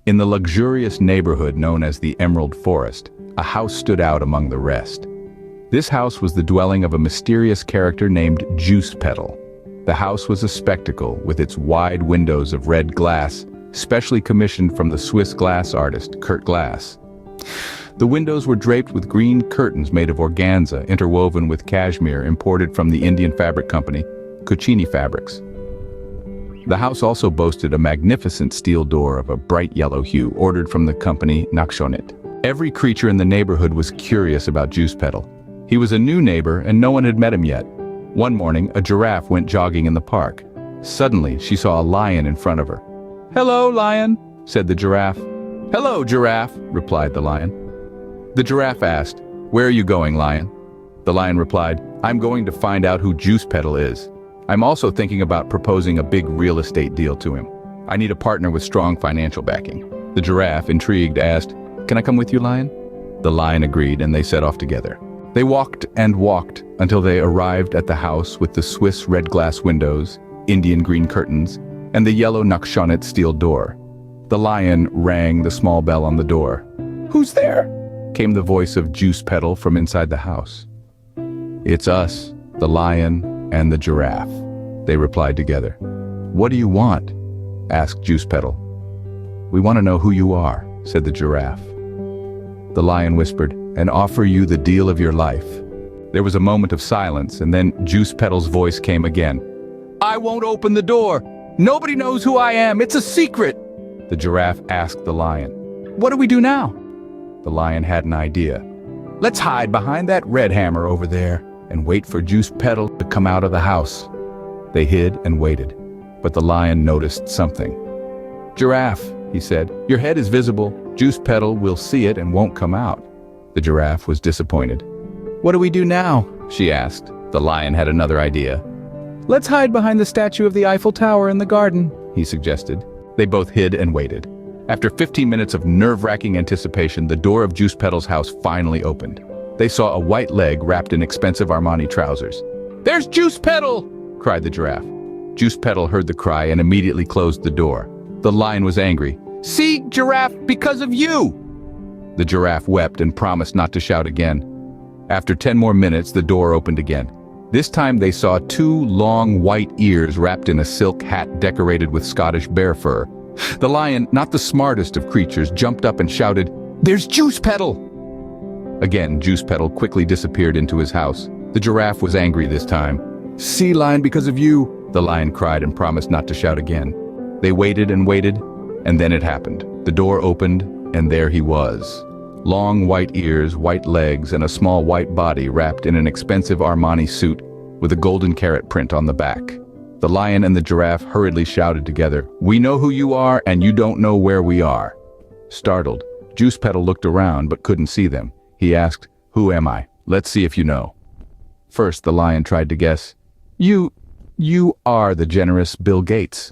In the luxurious neighborhood known as the Emerald Forest, a house stood out among the rest. This house was the dwelling of a mysterious character named Juice Petal. The house was a spectacle with its wide windows of red glass, specially commissioned from the Swiss glass artist Kurt Glass. The windows were draped with green curtains made of organza interwoven with cashmere imported from the Indian fabric company, Cucini Fabrics. The house also boasted a magnificent steel door of a bright yellow hue ordered from the company Nakshonit. Every creature in the neighborhood was curious about Juice Petal. He was a new neighbor and no one had met him yet. One morning, a giraffe went jogging in the park. Suddenly, she saw a lion in front of her. "Hello, lion," said the giraffe. "Hello, giraffe," replied the lion. The giraffe asked, "Where are you going, lion?" The lion replied, "I'm going to find out who Juice Petal is. I'm also thinking about proposing a big real estate deal to him. I need a partner with strong financial backing." The giraffe, intrigued, asked, "Can I come with you, lion?" The lion agreed and they set off together. They walked and walked until they arrived at the house with the Swiss red glass windows, Indian green curtains, and the yellow Nakshonit steel door. The lion rang the small bell on the door. "Who's there?" came the voice of Juice Petal from inside the house. "It's us, the lion and the giraffe," they replied together. "What do you want?" asked Juice Petal. "We want to know who you are," said the giraffe. The lion whispered, "And offer you the deal of your life." There was a moment of silence, and then Juice Petal's voice came again. "I won't open the door. Nobody knows who I am. It's a secret." The giraffe asked the lion, "What do we do now?" The lion had an idea. "Let's hide behind that red hammer over there and wait for Juice Petal to come out of the house." They hid and waited, but the lion noticed something. "Giraffe," he said, "your head is visible. Juice Petal will see it and won't come out." The giraffe was disappointed. "What do we do now?" she asked. The lion had another idea. "Let's hide behind the statue of the Eiffel Tower in the garden," he suggested. They both hid and waited. After 15 minutes of nerve-wracking anticipation, the door of Juice Petal's house finally opened. They saw a white leg wrapped in expensive Armani trousers. "There's Juice Petal!" cried the giraffe. Juice Petal heard the cry and immediately closed the door. The lion was angry. "See, giraffe, because of you!" The giraffe wept and promised not to shout again. After 10 more minutes, the door opened again. This time they saw 2 long white ears wrapped in a silk hat decorated with Scottish bear fur. The lion, not the smartest of creatures, jumped up and shouted, "There's Juice Petal!" Again, Juice Petal quickly disappeared into his house. The giraffe was angry this time. "Sea lion, because of you!" the lion cried and promised not to shout again. They waited and waited, and then it happened. The door opened, and there he was. Long white ears, white legs, and a small white body wrapped in an expensive Armani suit with a golden carrot print on the back. The lion and the giraffe hurriedly shouted together, "We know who you are, and you don't know where we are." Startled, Juice Petal looked around but couldn't see them. He asked, "Who am I? Let's see if you know." First, the lion tried to guess. You are the generous Bill Gates."